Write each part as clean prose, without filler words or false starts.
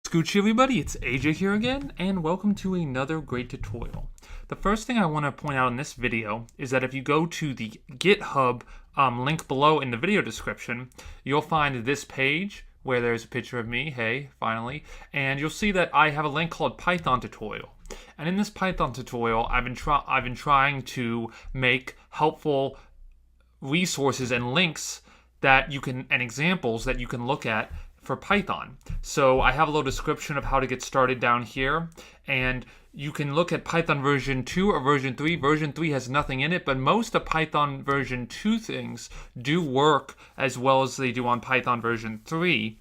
Scoochie everybody, it's AJ here again, and welcome to another great tutorial. The first thing I want to point out in this video is that if you go to the GitHub link below in the video description, you'll find this page where there's a picture of me, hey, finally, and you'll see that I have a link called Python tutorial. And in this Python tutorial, I've been trying to make helpful resources and links that you can, and examples that you can look at for Python. So I have a little description of how to get started down here, and you can look at Python version 2 or version 3. Version 3 has nothing in it, but most of Python version 2 things do work as well as they do on Python version 3.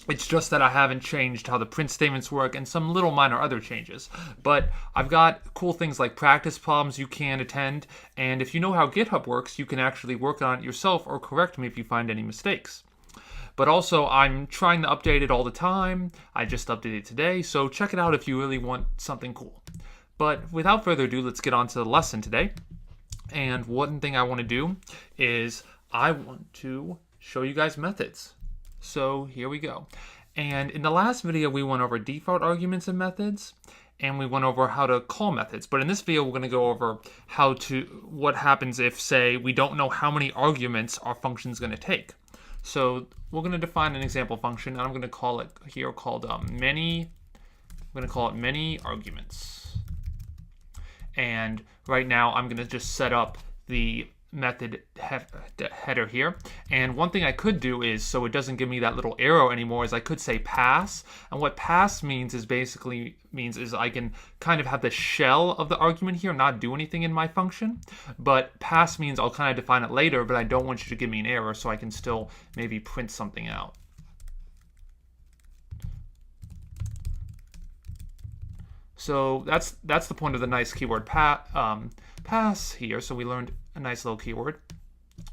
It's just that I haven't changed how the print statements work and some little minor other changes. But I've got cool things like practice problems you can attend, and if you know how GitHub works, you can actually work on it yourself or correct me if you find any mistakes. But also, I'm trying to update it all the time. I just updated it today, so check it out if you really want something cool. But without further ado, let's get on to the lesson today. And one thing I want to do is I want to show you guys methods. So here we go. And in the last video, we went over default arguments and methods, and we went over how to call methods. But in this video, we're going to go over what happens if, say, we don't know how many arguments our function is going to take. So we're going to define an example function, and I'm going to call it here called many. I'm going to call it many arguments. And right now, I'm going to just set up the method header here. And one thing I could do is, so it doesn't give me that little arrow anymore, is I could say pass. And what pass means is I can kind of have the shell of the argument here, not do anything in my function. But pass means I'll kind of define it later, but I don't want you to give me an error, so I can still maybe print something out. So that's the point of the nice keyword pass here. So we learned a nice little keyword.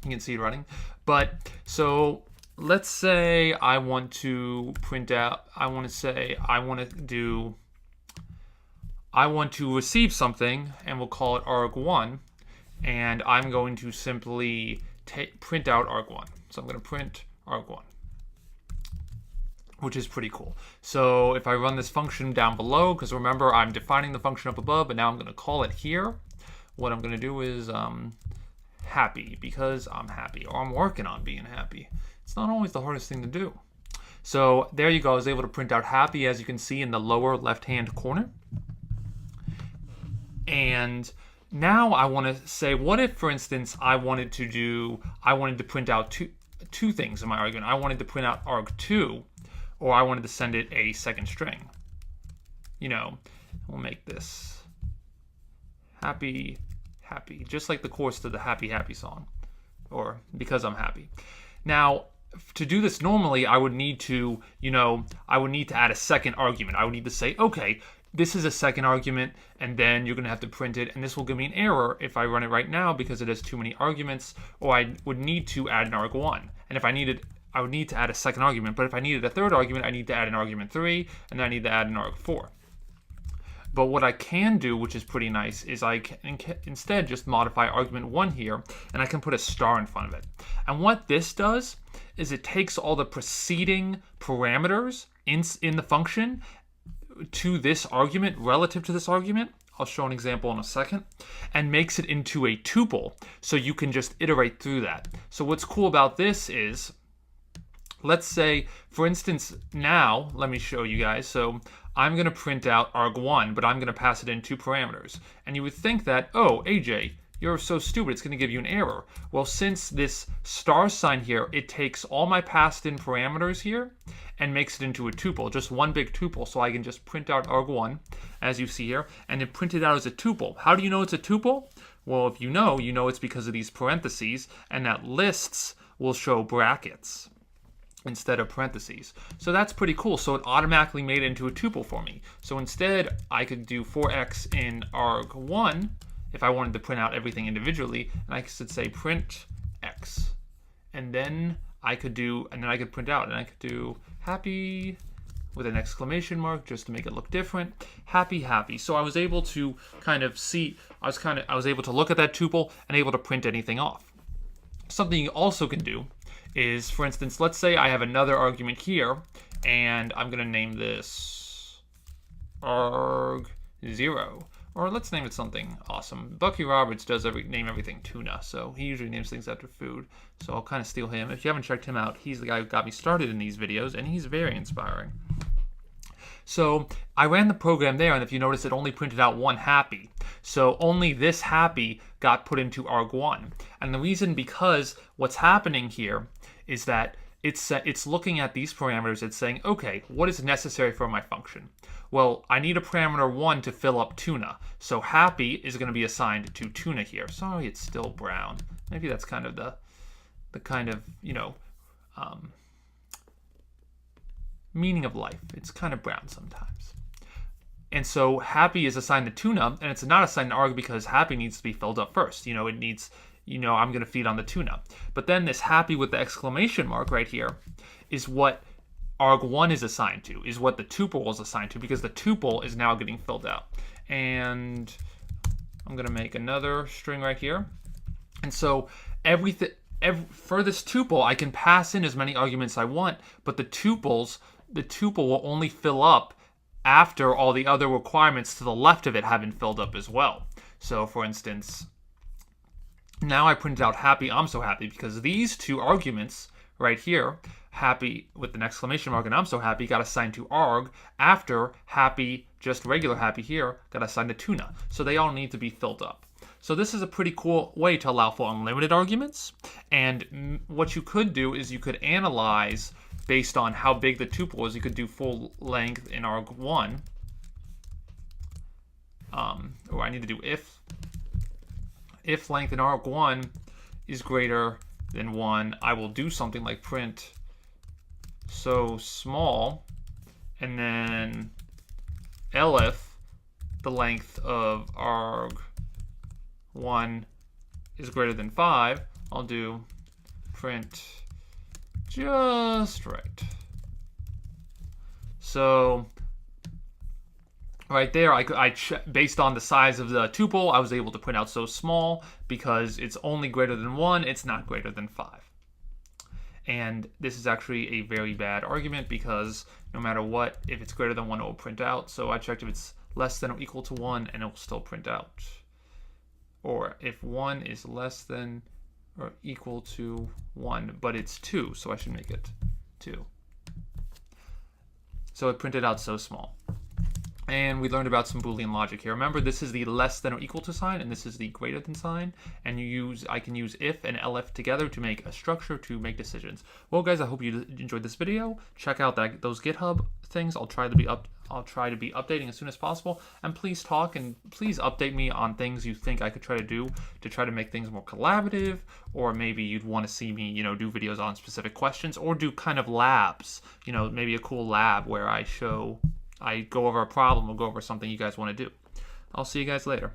You can see it running. But so let's say I want to print out, I want to receive something, and we'll call it arg1, and I'm going to simply print out arg1. So I'm going to print arg1, which is pretty cool. So if I run this function down below, because remember I'm defining the function up above, but now I'm going to call it here. What I'm going to do is happy, because I'm happy, or I'm working on being happy. It's not always the hardest thing to do. So there you go. I was able to print out happy, as you can see in the lower left-hand corner. And now I want to say, what if, for instance, I wanted to print out two things in my argument. I wanted to print out arg2, or I wanted to send it a second string. You know, we'll make this happy, just like the chorus to the Happy Happy song, or Because I'm Happy. Now, to do this normally, I would need to add a second argument. I would need to say, okay, this is a second argument, and then you're going to have to print it, and this will give me an error if I run it right now because it has too many arguments, or I would need to add an arg1. And if I would need to add a second argument, but if I needed a third argument, I need to add an argument 3, and then I need to add an arg4. But what I can do, which is pretty nice, is I can instead just modify argument 1 here, and I can put a star in front of it. And what this does is it takes all the preceding parameters in the function to this argument, relative to this argument, I'll show an example in a second, and makes it into a tuple, so you can just iterate through that. So what's cool about this is, let's say, for instance, now, let me show you guys. So I'm going to print out arg1, but I'm going to pass it in 2 parameters. And you would think that, oh, AJ, you're so stupid, it's going to give you an error. Well, since this star sign here, it takes all my passed in parameters here and makes it into a tuple, just one big tuple. So I can just print out arg1, as you see here, and then print it out as a tuple. How do you know it's a tuple? Well, if you know it's because of these parentheses, and that lists will show brackets instead of parentheses. So that's pretty cool. So it automatically made it into a tuple for me. So instead, I could do 4x in arg1 if I wanted to print out everything individually, and I could say print x. And then I could print out, and I could do happy with an exclamation mark just to make it look different. Happy, happy. So I was able to kind of see, I was able to look at that tuple and able to print anything off. Something you also can do is, for instance, let's say I have another argument here, and I'm going to name this arg0. Or let's name it something awesome. Bucky Roberts does name everything tuna, so he usually names things after food. So I'll kind of steal him. If you haven't checked him out, he's the guy who got me started in these videos, and he's very inspiring. So I ran the program there, and if you notice, it only printed out one happy. So only this happy got put into arg1. And the reason, because what's happening here is that it's looking at these parameters. It's saying, okay, what is necessary for my function? Well, I need a parameter 1 to fill up tuna. So happy is going to be assigned to tuna here. Sorry, it's still brown. Maybe that's kind of the kind of, meaning of life. It's kind of brown sometimes. And so happy is assigned to tuna, and it's not assigned to arg because happy needs to be filled up first. It needs, I'm going to feed on the tuna. But then this happy with the exclamation mark right here is what arg1 is assigned to, is what the tuple is assigned to, because the tuple is now getting filled out. And I'm going to make another string right here. And so for this tuple, I can pass in as many arguments I want, but the tuple will only fill up after all the other requirements to the left of it have been filled up as well. So for instance, now I printed out happy, I'm so happy, because these two arguments right here, happy with an exclamation mark and I'm so happy, got assigned to arg after happy, just regular happy here, got assigned to tuna. So they all need to be filled up. So this is a pretty cool way to allow for unlimited arguments. And what you could do is you could analyze based on how big the tuple is. You could do full length in arg1. Or I need to do if length in arg1 is greater than 1, I will do something like print so small, and then elif the length of arg1 is greater than 5, I'll do print just right. So right there, based on the size of the tuple, I was able to print out so small because it's only greater than 1, it's not greater than 5. And this is actually a very bad argument because no matter what, if it's greater than 1, it will print out. So I checked if it's less than or equal to 1, and it will still print out. Or if 1 is less than or equal to 1, but it's 2, so I should make it 2. So it printed out so small. And we learned about some Boolean logic here. Remember, this is the less than or equal to sign, and this is the greater than sign. And I can use if and elif together to make a structure to make decisions. Well, guys, I hope you enjoyed this video. Check out those GitHub things. I'll try to be updating as soon as possible. And please please update me on things you think I could try to do to try to make things more collaborative, or maybe you'd want to see me, do videos on specific questions, or do kind of labs. Maybe a cool lab where I go over a problem or go over something you guys want to do. I'll see you guys later.